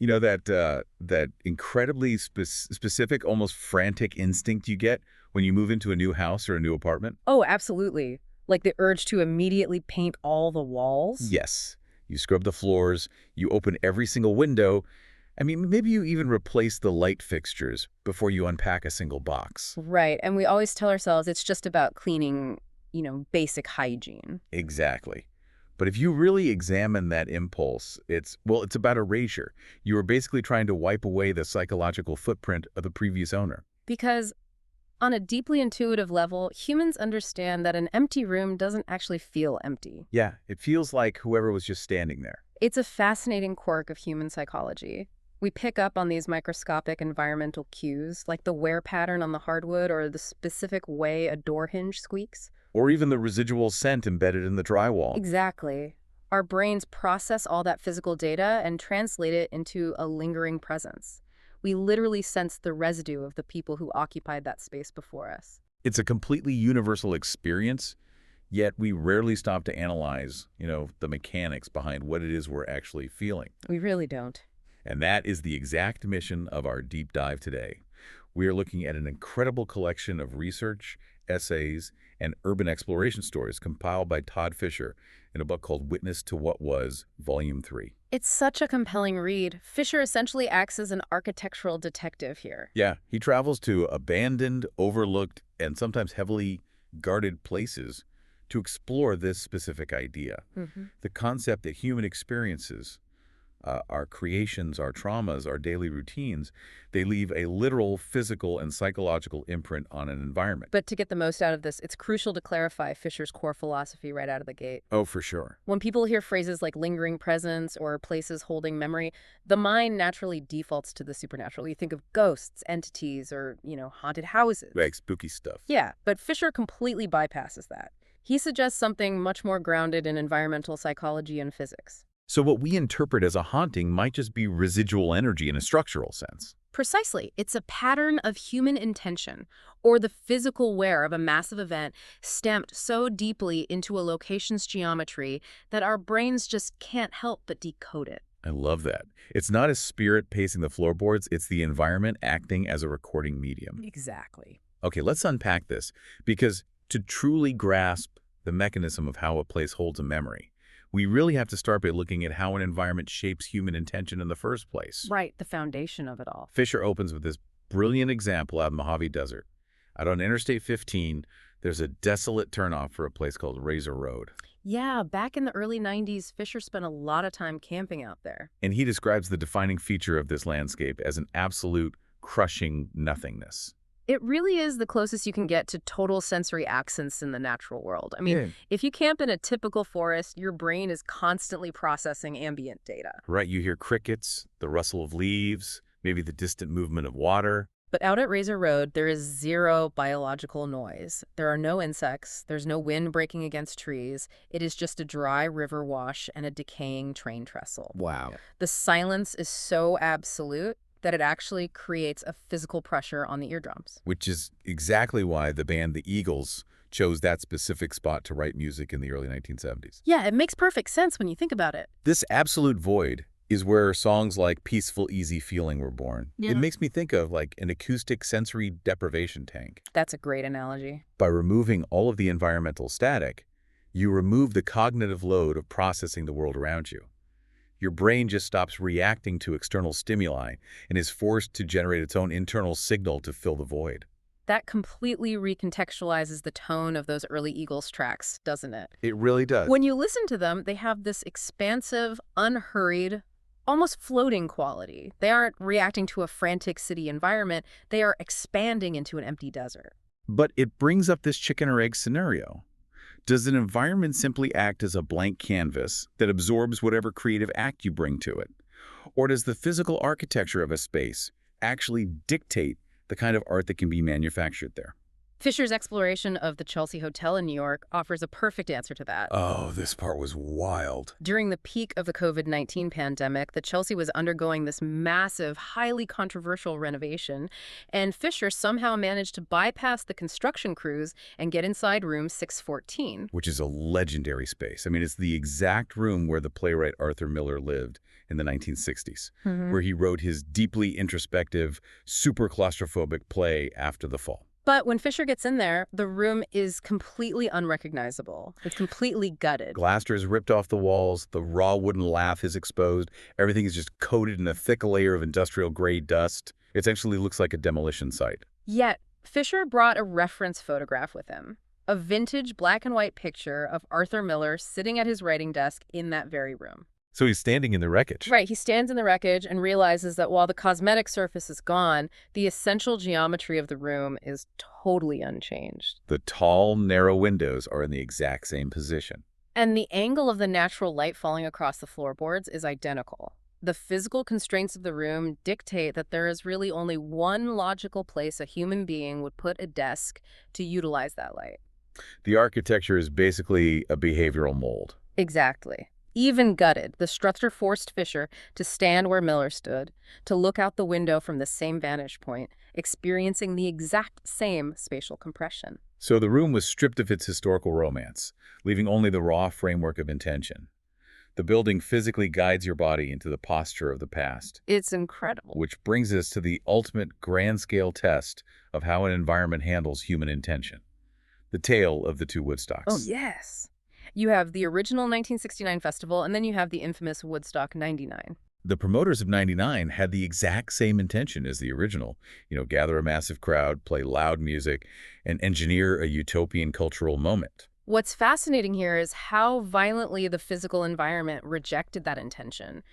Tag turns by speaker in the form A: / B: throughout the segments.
A: You know that incredibly specific, almost frantic instinct you get when you move into a new house or a new apartment?
B: Oh, absolutely. Like the urge to immediately paint all the walls.
A: Yes. You scrub the floors, you open every single window. I mean, maybe you even replace the light fixtures before you unpack a single box.
B: Right. And we always tell ourselves it's just about cleaning, basic hygiene.
A: Exactly. But if you really examine that impulse, it's about erasure. You are basically trying to wipe away the psychological footprint of the previous owner.
B: Because on a deeply intuitive level, humans understand that an empty room doesn't actually feel empty.
A: Yeah, it feels like whoever was just standing there.
B: It's a fascinating quirk of human psychology. We pick up on these microscopic environmental cues, like the wear pattern on the hardwood or the specific way a door hinge squeaks.
A: Or even the residual scent embedded in the drywall.
B: Exactly. Our brains process all that physical data and translate it into a lingering presence. We literally sense the residue of the people who occupied that space before us.
A: It's a completely universal experience, yet we rarely stop to analyze, the mechanics behind what it is we're actually feeling.
B: We really don't.
A: And that is the exact mission of our deep dive today. We are looking at an incredible collection of research, essays, and urban exploration stories compiled by Todd Fischer in a book called Witness to What Was, Volume 3.
B: It's such a compelling read. Fisher essentially acts as an architectural detective here.
A: Yeah, he travels to abandoned, overlooked, and sometimes heavily guarded places to explore this specific idea. The concept that human experiences, our creations, our traumas, our daily routines, they leave a literal physical and psychological imprint on an environment.
B: But to get the most out of this, it's crucial to clarify Fisher's core philosophy right out of the gate.
A: Oh, for sure.
B: When people hear phrases like lingering presence or places holding memory, the mind naturally defaults to the supernatural. You think of ghosts, entities, or, haunted houses.
A: Like spooky stuff.
B: Yeah, but Fisher completely bypasses that. He suggests something much more grounded in environmental psychology and physics.
A: So what we interpret as a haunting might just be residual energy in a structural sense.
B: Precisely. It's a pattern of human intention, or the physical wear of a massive event stamped so deeply into a location's geometry that our brains just can't help but decode it.
A: I love that. It's not a spirit pacing the floorboards, it's the environment acting as a recording medium.
B: Exactly.
A: Okay, let's unpack this, because to truly grasp the mechanism of how a place holds a memory, we really have to start by looking at how an environment shapes human intention in the first place.
B: Right, the foundation of it all.
A: Fisher opens with this brilliant example out in the Mojave Desert. Out on Interstate 15, there's a desolate turnoff for a place called Razor Road.
B: Yeah, back in the early 90s, Fisher spent a lot of time camping out there.
A: And he describes the defining feature of this landscape as an absolute crushing nothingness.
B: It really is the closest you can get to total sensory absence in the natural world. I mean,
A: Yeah.
B: if you camp in a typical forest, your brain is constantly processing ambient data.
A: Right, you hear crickets, the rustle of leaves, maybe the distant movement of water.
B: But out at Razor Road, there is zero biological noise. There are no insects. There's no wind breaking against trees. It is just a dry river wash and a decaying train trestle.
A: Wow.
B: The silence is so absolute that it actually creates a physical pressure on the eardrums.
A: Which is exactly why the band The Eagles chose that specific spot to write music in the early 1970s.
B: Yeah, it makes perfect sense when you think about it.
A: This absolute void is where songs like Peaceful, Easy Feeling were born.
B: Yeah.
A: It makes me think of like an acoustic sensory deprivation tank.
B: That's a great analogy.
A: By removing all of the environmental static, you remove the cognitive load of processing the world around you. Your brain just stops reacting to external stimuli and is forced to generate its own internal signal to fill the void.
B: That completely recontextualizes the tone of those early Eagles tracks, doesn't it?
A: It really does.
B: When you listen to them, they have this expansive, unhurried, almost floating quality. They aren't reacting to a frantic city environment. They are expanding into an empty desert.
A: But it brings up this chicken or egg scenario. Does an environment simply act as a blank canvas that absorbs whatever creative act you bring to it? Or does the physical architecture of a space actually dictate the kind of art that can be manufactured there?
B: Fisher's exploration of the Chelsea Hotel in New York offers a perfect answer to that.
A: Oh, this part was wild.
B: During the peak of the COVID-19 pandemic, the Chelsea was undergoing this massive, highly controversial renovation, and Fisher somehow managed to bypass the construction crews and get inside room 614.
A: Which is a legendary space. I mean, it's the exact room where the playwright Arthur Miller lived in the 1960s, where he wrote his deeply introspective, super claustrophobic play After the Fall.
B: But when Fisher gets in there, the room is completely unrecognizable. It's completely gutted.
A: Glaster is ripped off the walls, the raw wooden lath is exposed, everything is just coated in a thick layer of industrial-grade dust. It essentially looks like a demolition site.
B: Yet, Fisher brought a reference photograph with him. A vintage black and white picture of Arthur Miller sitting at his writing desk in that very room.
A: So he's standing in the wreckage.
B: Right, he stands in the wreckage and realizes that while the cosmetic surface is gone, the essential geometry of the room is totally unchanged.
A: The tall, narrow windows are in the exact same position.
B: And the angle of the natural light falling across the floorboards is identical. The physical constraints of the room dictate that there is really only one logical place a human being would put a desk to utilize that light.
A: The architecture is basically a behavioral mold.
B: Exactly. Even gutted, the structure forced Fisher to stand where Miller stood, to look out the window from the same vantage point, experiencing the exact same spatial compression.
A: So the room was stripped of its historical romance, leaving only the raw framework of intention. The building physically guides your body into the posture of the past.
B: It's incredible.
A: Which brings us to the ultimate grand-scale test of how an environment handles human intention. The tale of the two Woodstocks.
B: Oh, yes. You have the original 1969 festival, and then you have the infamous Woodstock 99.
A: The promoters of 99 had the exact same intention as the original. Gather a massive crowd, play loud music, and engineer a utopian cultural moment.
B: What's fascinating here is how violently the physical environment rejected that intention.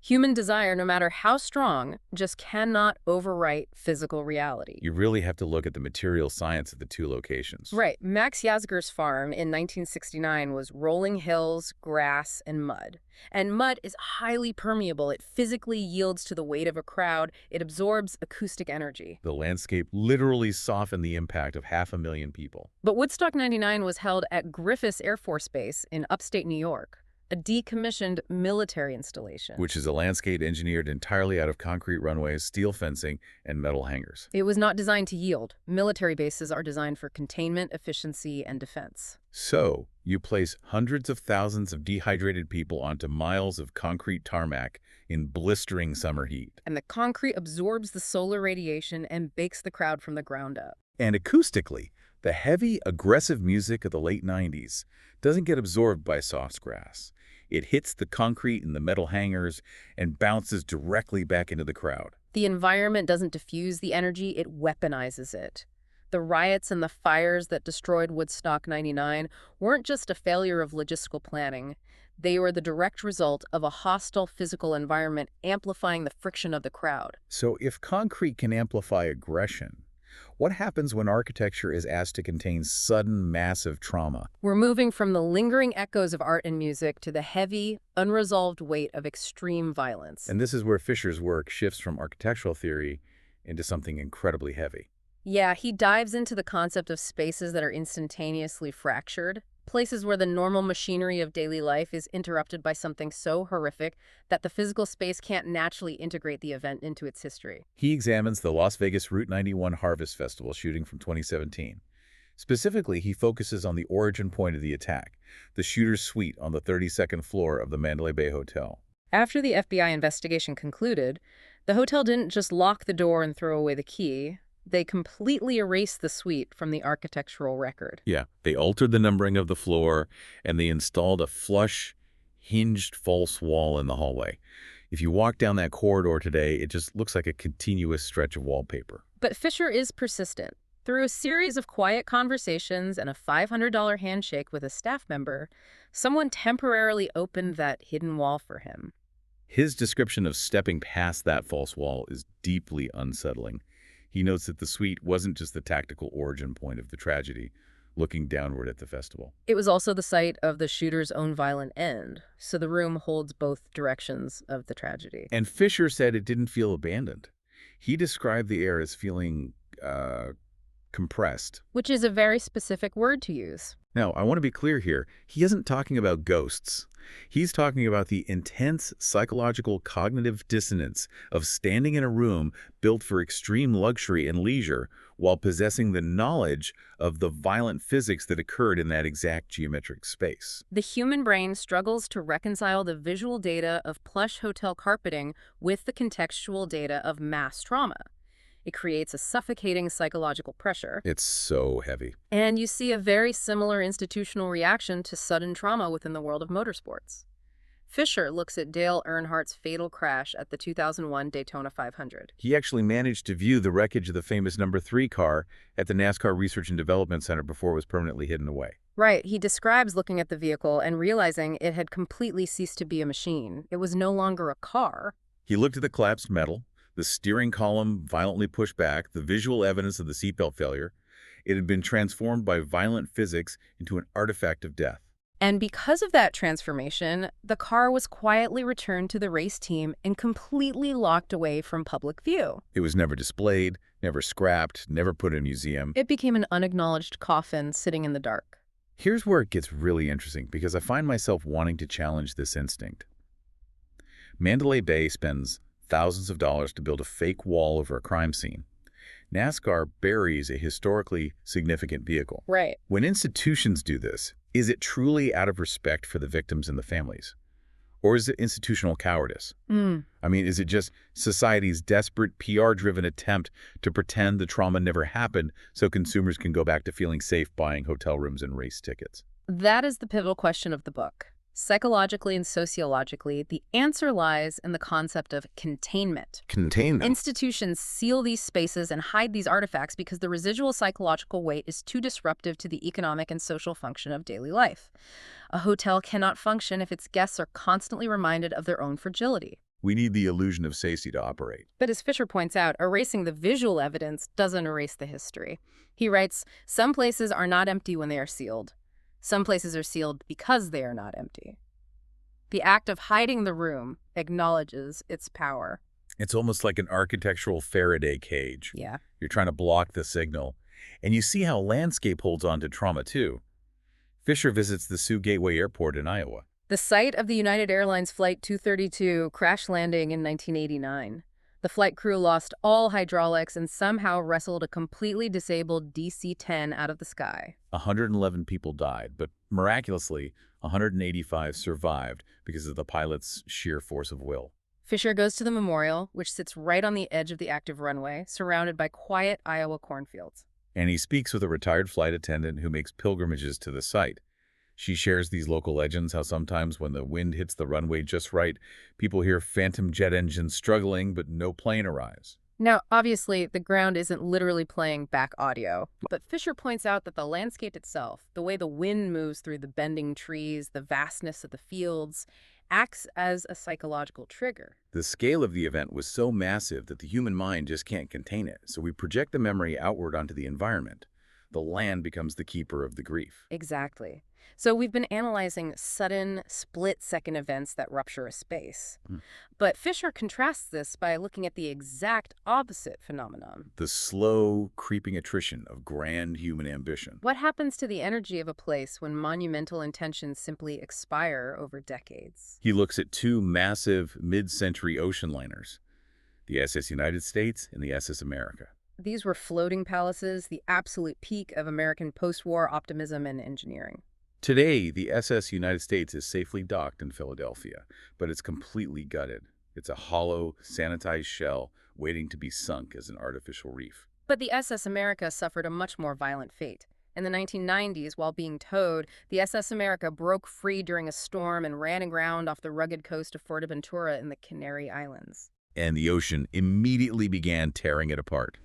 B: Human desire, no matter how strong, just cannot overwrite physical reality.
A: You really have to look at the material science of the two locations.
B: Right. Max Yasgur's farm in 1969 was rolling hills, grass, and mud. And mud is highly permeable. It physically yields to the weight of a crowd. It absorbs acoustic energy.
A: The landscape literally softened the impact of 500,000 people.
B: But Woodstock 99 was held at Griffith Air Force Base in upstate New York, a decommissioned military installation.
A: Which is a landscape engineered entirely out of concrete runways, steel fencing, and metal hangars.
B: It was not designed to yield. Military bases are designed for containment, efficiency, and defense.
A: So, you place hundreds of thousands of dehydrated people onto miles of concrete tarmac in blistering summer heat.
B: And the concrete absorbs the solar radiation and bakes the crowd from the ground up.
A: And acoustically, the heavy, aggressive music of the late 90s doesn't get absorbed by soft grass. It hits the concrete and the metal hangers and bounces directly back into the crowd.
B: The environment doesn't diffuse the energy, it weaponizes it. The riots and the fires that destroyed Woodstock 99 weren't just a failure of logistical planning. They were the direct result of a hostile physical environment amplifying the friction of the crowd.
A: So if concrete can amplify aggression, what happens when architecture is asked to contain sudden, massive trauma?
B: We're moving from the lingering echoes of art and music to the heavy, unresolved weight of extreme violence.
A: And this is where Fisher's work shifts from architectural theory into something incredibly heavy.
B: Yeah, he dives into the concept of spaces that are instantaneously fractured, places where the normal machinery of daily life is interrupted by something so horrific that the physical space can't naturally integrate the event into its history.
A: He examines the Las Vegas Route 91 Harvest Festival shooting from 2017. Specifically, he focuses on the origin point of the attack, the shooter's suite on the 32nd floor of the Mandalay Bay Hotel.
B: After the FBI investigation concluded, the hotel didn't just lock the door and throw away the key. They completely erased the suite from the architectural record.
A: Yeah, they altered the numbering of the floor, and they installed a flush, hinged false wall in the hallway. If you walk down that corridor today, it just looks like a continuous stretch of wallpaper.
B: But Fisher is persistent. Through a series of quiet conversations and a $500 handshake with a staff member, someone temporarily opened that hidden wall for him.
A: His description of stepping past that false wall is deeply unsettling. He notes that the suite wasn't just the tactical origin point of the tragedy, looking downward at the festival.
B: It was also the site of the shooter's own violent end, so the room holds both directions of the tragedy.
A: And Fisher said it didn't feel abandoned. He described the air as feeling compressed.
B: Which is a very specific word to use.
A: Now, I want to be clear here. He isn't talking about ghosts. He's talking about the intense psychological cognitive dissonance of standing in a room built for extreme luxury and leisure while possessing the knowledge of the violent physics that occurred in that exact geometric space.
B: The human brain struggles to reconcile the visual data of plush hotel carpeting with the contextual data of mass trauma. It creates a suffocating psychological pressure.
A: It's so heavy.
B: And you see a very similar institutional reaction to sudden trauma within the world of motorsports. Fischer looks at Dale Earnhardt's fatal crash at the 2001 Daytona 500.
A: He actually managed to view the wreckage of the famous number 3 car at the NASCAR Research and Development Center before it was permanently hidden away.
B: Right, he describes looking at the vehicle and realizing it had completely ceased to be a machine. It was no longer a car.
A: He looked at the collapsed metal, the steering column violently pushed back, the visual evidence of the seatbelt failure. It had been transformed by violent physics into an artifact of death.
B: And because of that transformation, the car was quietly returned to the race team and completely locked away from public view.
A: It was never displayed, never scrapped, never put in a museum.
B: It became an unacknowledged coffin sitting in the dark.
A: Here's where it gets really interesting, because I find myself wanting to challenge this instinct. Mandalay Bay spends thousands of dollars to build a fake wall over a crime scene. NASCAR buries a historically significant vehicle.
B: Right.
A: When institutions do this, is it truly out of respect for the victims and the families? Or is it institutional cowardice? I mean, is it just society's desperate PR-driven attempt to pretend the trauma never happened so consumers can go back to feeling safe buying hotel rooms and race tickets?
B: That is the pivotal question of the book. Psychologically and sociologically, the answer lies in the concept of containment.
A: Containment.
B: Institutions seal these spaces and hide these artifacts because the residual psychological weight is too disruptive to the economic and social function of daily life. A hotel cannot function if its guests are constantly reminded of their own fragility.
A: We need the illusion of safety to operate.
B: But as Fischer points out, erasing the visual evidence doesn't erase the history. He writes, "Some places are not empty when they are sealed. Some places are sealed because they are not empty." The act of hiding the room acknowledges its power.
A: It's almost like an architectural Faraday cage.
B: Yeah.
A: You're trying to block the signal. And you see how landscape holds on to trauma, too. Fischer visits the Sioux Gateway Airport in Iowa.
B: The site of the United Airlines Flight 232 crash landing in 1989. The flight crew lost all hydraulics and somehow wrestled a completely disabled DC-10 out of the sky.
A: 111 people died, but miraculously, 185 survived because of the pilot's sheer force of will.
B: Fischer goes to the memorial, which sits right on the edge of the active runway, surrounded by quiet Iowa cornfields.
A: And he speaks with a retired flight attendant who makes pilgrimages to the site. She shares these local legends, how sometimes when the wind hits the runway just right, people hear phantom jet engines struggling, but no plane arrives.
B: Now, obviously, the ground isn't literally playing back audio, but Fischer points out that the landscape itself, the way the wind moves through the bending trees, the vastness of the fields, acts as a psychological trigger.
A: The scale of the event was so massive that the human mind just can't contain it, so we project the memory outward onto the environment. The land becomes the keeper of the grief.
B: Exactly. So we've been analyzing sudden, split-second events that rupture a space. But Fischer contrasts this by looking at the exact opposite phenomenon.
A: The slow, creeping attrition of grand human ambition.
B: What happens to the energy of a place when monumental intentions simply expire over decades?
A: He looks at two massive mid-century ocean liners, the SS United States and the SS America.
B: These were floating palaces, the absolute peak of American post-war optimism and engineering.
A: Today, the SS United States is safely docked in Philadelphia, but it's completely gutted. It's a hollow, sanitized shell waiting to be sunk as an artificial reef.
B: But the SS America suffered a much more violent fate. In the 1990s, while being towed, the SS America broke free during a storm and ran aground off the rugged coast of Fuerteventura in the Canary Islands.
A: And the ocean immediately began tearing it apart.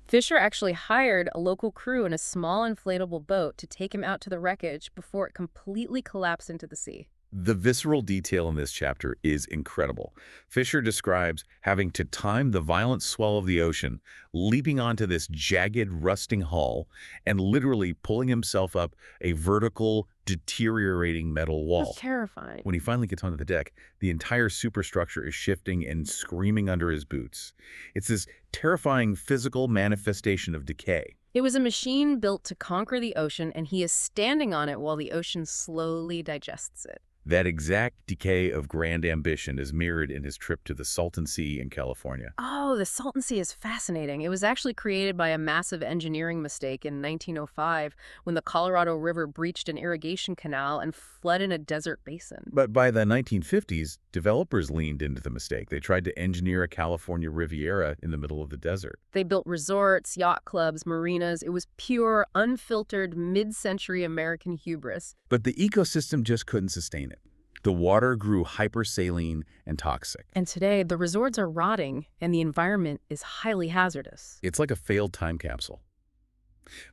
B: Fischer actually hired a local crew in a small inflatable boat to take him out to the wreckage before it completely collapsed into the sea.
A: The visceral detail in this chapter is incredible. Fischer describes having to time the violent swell of the ocean, leaping onto this jagged, rusting hull, and literally pulling himself up a vertical, deteriorating metal wall.
B: That's terrifying.
A: When he finally gets onto the deck, the entire superstructure is shifting and screaming under his boots. It's this terrifying physical manifestation of decay.
B: It was a machine built to conquer the ocean, and he is standing on it while the ocean slowly digests it.
A: That exact decay of grand ambition is mirrored in his trip to the Salton Sea in California.
B: Oh, the Salton Sea is fascinating. It was actually created by a massive engineering mistake in 1905 when the Colorado River breached an irrigation canal and flooded a desert basin.
A: But by the 1950s, developers leaned into the mistake. They tried to engineer a California Riviera in the middle of the desert.
B: They built resorts, yacht clubs, marinas. It was pure, unfiltered, mid-century American hubris.
A: But the ecosystem just couldn't sustain it. The water grew hypersaline and toxic.
B: And today, the resorts are rotting, and the environment is highly hazardous.
A: It's like a failed time capsule.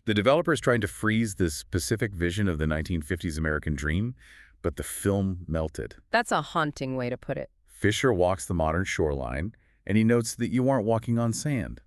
A: The developers tried to freeze this specific vision of the 1950s American dream, but the film melted.
B: That's a haunting way to put it.
A: Fischer walks the modern shoreline, and he notes that you aren't walking on sand.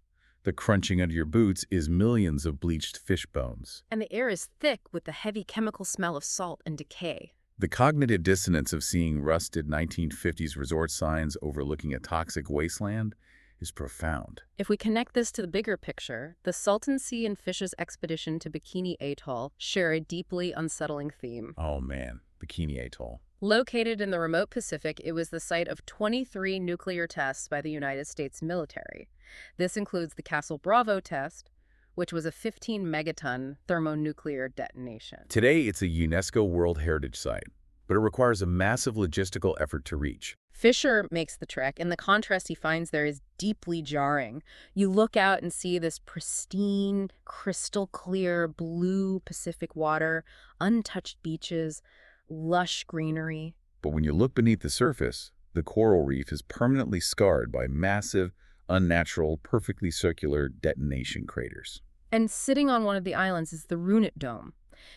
A: The crunching under your boots is millions of bleached fish bones.
B: And the air is thick with the heavy chemical smell of salt and decay.
A: The cognitive dissonance of seeing rusted 1950s resort signs overlooking a toxic wasteland is profound.
B: If we connect this to the bigger picture, the Salton Sea and Fisher's expedition to Bikini Atoll share a deeply unsettling theme.
A: Oh man, Bikini Atoll.
B: Located in the remote Pacific, it was the site of 23 nuclear tests by the United States military. This includes the Castle Bravo test, which was a 15-megaton thermonuclear detonation.
A: Today, it's a UNESCO World Heritage Site, but it requires a massive logistical effort to reach.
B: Fisher makes the trek, and the contrast he finds there is deeply jarring. You look out and see this pristine, crystal-clear, blue Pacific water, untouched beaches, lush greenery.
A: But when you look beneath the surface, the coral reef is permanently scarred by massive, unnatural, perfectly circular detonation craters.
B: And sitting on one of the islands is the Runit Dome,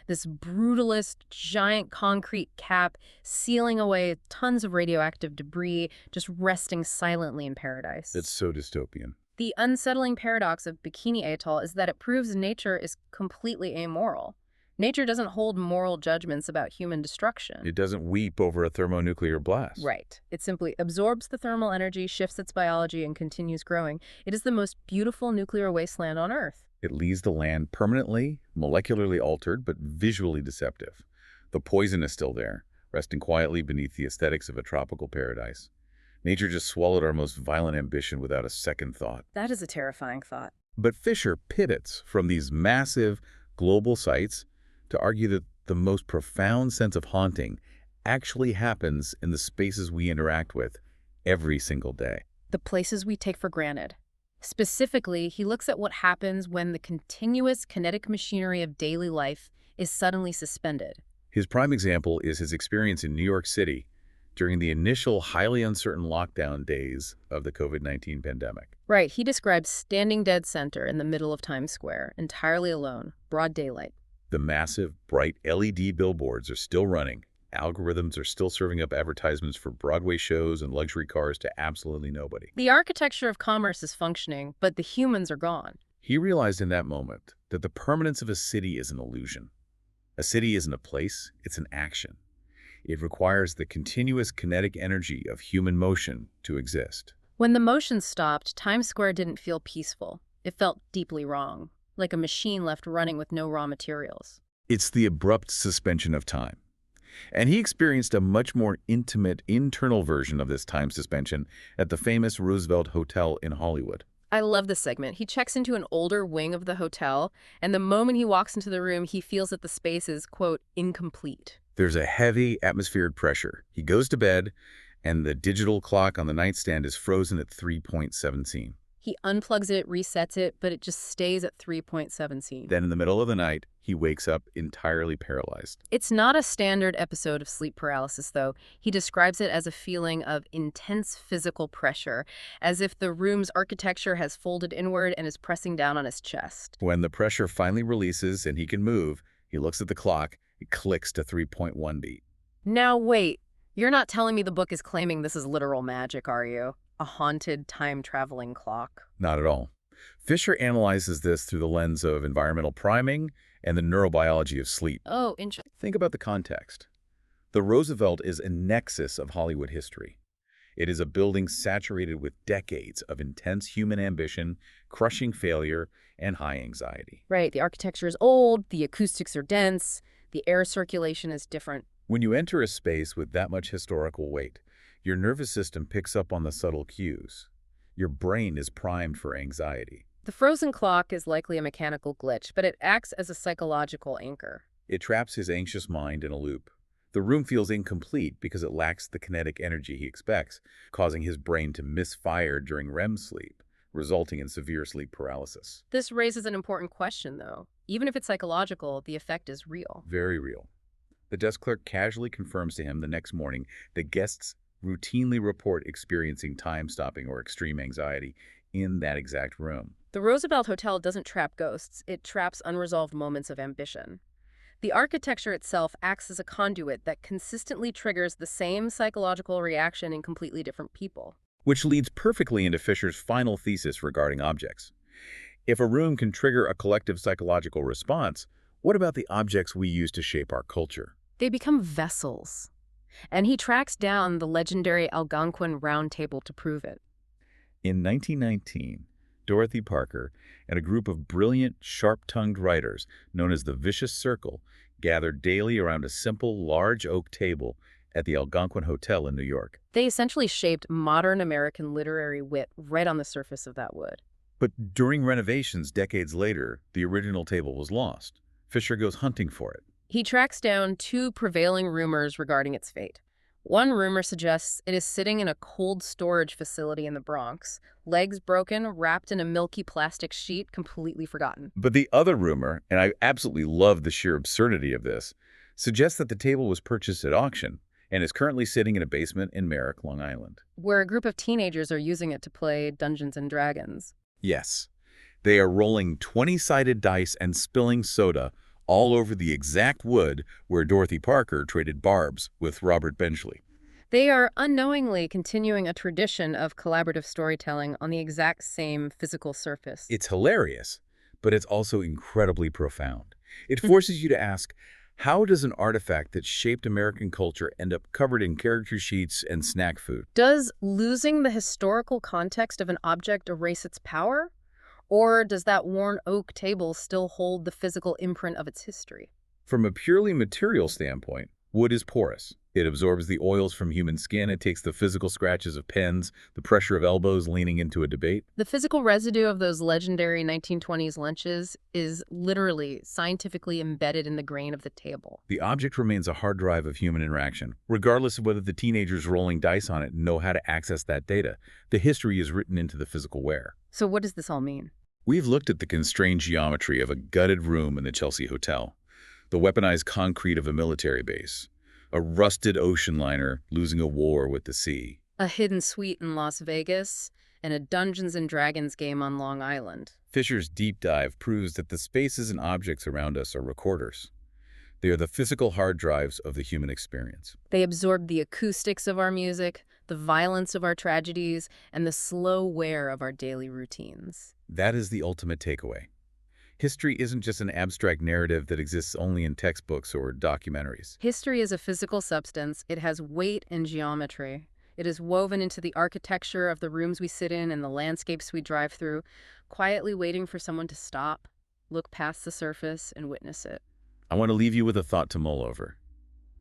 B: this brutalist, giant concrete cap sealing away tons of radioactive debris, just resting silently in paradise.
A: It's so dystopian.
B: The unsettling paradox of Bikini Atoll is that it proves nature is completely amoral. Nature doesn't hold moral judgments about human destruction.
A: It doesn't weep over a thermonuclear blast.
B: Right. It simply absorbs the thermal energy, shifts its biology, and continues growing. It is the most beautiful nuclear wasteland on Earth.
A: It leaves the land permanently, molecularly altered, but visually deceptive. The poison is still there, resting quietly beneath the aesthetics of a tropical paradise. Nature just swallowed our most violent ambition without a second thought.
B: That is a terrifying thought.
A: But Fischer pivots from these massive global sites to argue that the most profound sense of haunting actually happens in the spaces we interact with every single day.
B: The places we take for granted. Specifically, he looks at what happens when the continuous kinetic machinery of daily life is suddenly suspended.
A: His prime example is his experience in New York City during the initial highly uncertain lockdown days of the COVID-19 pandemic.
B: Right, he describes standing dead center in the middle of Times Square, entirely alone, broad daylight.
A: The massive, bright LED billboards are still running. Algorithms are still serving up advertisements for Broadway shows and luxury cars to absolutely nobody.
B: The architecture of commerce is functioning, but the humans are gone.
A: He realized in that moment that the permanence of a city is an illusion. A city isn't a place, it's an action. It requires the continuous kinetic energy of human motion to exist.
B: When the motion stopped, Times Square didn't feel peaceful. It felt deeply wrong, like a machine left running with no raw materials.
A: It's the abrupt suspension of time. And he experienced a much more intimate internal version of this time suspension at the famous Roosevelt Hotel in Hollywood.
B: I love this segment. He checks into an older wing of the hotel, and the moment he walks into the room, he feels that the space is, quote, incomplete.
A: There's a heavy atmospheric pressure. He goes to bed, and the digital clock on the nightstand is frozen at 3.17.
B: He unplugs it, resets it, but it just stays at 3.17.
A: Then in the middle of the night, he wakes up entirely paralyzed.
B: It's not a standard episode of sleep paralysis, though. He describes it as a feeling of intense physical pressure, as if the room's architecture has folded inward and is pressing down on his chest.
A: When the pressure finally releases and he can move, he looks at the clock. It clicks to 3.1 beat.
B: Now wait, you're not telling me the book is claiming this is literal magic, are you? A haunted time-traveling clock?
A: Not at all. Fischer analyzes this through the lens of environmental priming and the neurobiology of sleep.
B: Oh, interesting.
A: Think about the context. The Roosevelt is a nexus of Hollywood history. It is a building saturated with decades of intense human ambition, crushing failure, and high anxiety.
B: Right, the architecture is old, the acoustics are dense, the air circulation is different.
A: When you enter a space with that much historical weight, your nervous system picks up on the subtle cues. Your brain is primed for anxiety.
B: The frozen clock is likely a mechanical glitch, but it acts as a psychological anchor.
A: It traps his anxious mind in a loop. The room feels incomplete because it lacks the kinetic energy he expects, causing his brain to misfire during REM sleep, resulting in severe sleep paralysis.
B: This raises an important question, though. Even if it's psychological, the effect is real.
A: Very real. The desk clerk casually confirms to him the next morning that guests routinely report experiencing time-stopping or extreme anxiety in that exact room.
B: The Roosevelt Hotel doesn't trap ghosts, it traps unresolved moments of ambition. The architecture itself acts as a conduit that consistently triggers the same psychological reaction in completely different people.
A: Which leads perfectly into Fisher's final thesis regarding objects. If a room can trigger a collective psychological response, what about the objects we use to shape our culture?
B: They become vessels. And he tracks down the legendary Algonquin Round Table to prove it.
A: In 1919, Dorothy Parker and a group of brilliant, sharp-tongued writers known as the Vicious Circle gathered daily around a simple, large oak table at the Algonquin Hotel in New York.
B: They essentially shaped modern American literary wit right on the surface of that wood.
A: But during renovations decades later, the original table was lost. Fisher goes hunting for it.
B: He tracks down two prevailing rumors regarding its fate. One rumor suggests it is sitting in a cold storage facility in the Bronx, legs broken, wrapped in a milky plastic sheet, completely forgotten.
A: But the other rumor, and I absolutely love the sheer absurdity of this, suggests that the table was purchased at auction and is currently sitting in a basement in Merrick, Long Island.
B: Where a group of teenagers are using it to play Dungeons and Dragons.
A: Yes, they are rolling 20-sided dice and spilling soda all over the exact wood where Dorothy Parker traded barbs with Robert Benchley.
B: They are unknowingly continuing a tradition of collaborative storytelling on the exact same physical surface.
A: It's hilarious, but it's also incredibly profound. It forces you to ask, how does an artifact that shaped American culture end up covered in character sheets and snack food?
B: Does losing the historical context of an object erase its power? Or does that worn oak table still hold the physical imprint of its history?
A: From a purely material standpoint, wood is porous. It absorbs the oils from human skin. It takes the physical scratches of pens, the pressure of elbows leaning into a debate.
B: The physical residue of those legendary 1920s lunches is literally scientifically embedded in the grain of the table.
A: The object remains a hard drive of human interaction, regardless of whether the teenagers rolling dice on it know how to access that data. The history is written into the physical wear.
B: So what does this all mean?
A: We've looked at the constrained geometry of a gutted room in the Chelsea Hotel, the weaponized concrete of a military base, a rusted ocean liner losing a war with the sea,
B: A hidden suite in Las Vegas, and a Dungeons and Dragons game on Long Island.
A: Fisher's deep dive proves that the spaces and objects around us are recorders. They are the physical hard drives of the human experience.
B: They absorb the acoustics of our music, the violence of our tragedies, and the slow wear of our daily routines.
A: That is the ultimate takeaway. History isn't just an abstract narrative that exists only in textbooks or documentaries.
B: History is a physical substance. It has weight and geometry. It is woven into the architecture of the rooms we sit in and the landscapes we drive through, quietly waiting for someone to stop, look past the surface, and witness it.
A: I want to leave you with a thought to mull over.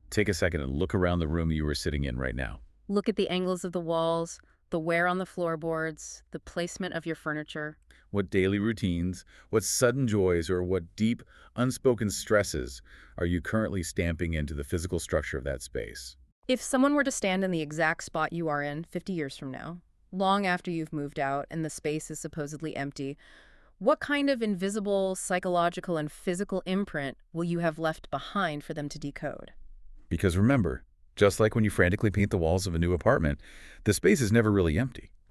A: Take a second and look around the room you are sitting in right now.
B: Look at the angles of the walls, the wear on the floorboards, the placement of your furniture.
A: What daily routines, what sudden joys, or what deep, unspoken stresses are you currently stamping into the physical structure of that space?
B: If someone were to stand in the exact spot you are in 50 years from now, long after you've moved out and the space is supposedly empty, what kind of invisible, psychological, and physical imprint will you have left behind for them to decode?
A: Because remember, just like when you frantically paint the walls of a new apartment, the space is never really empty.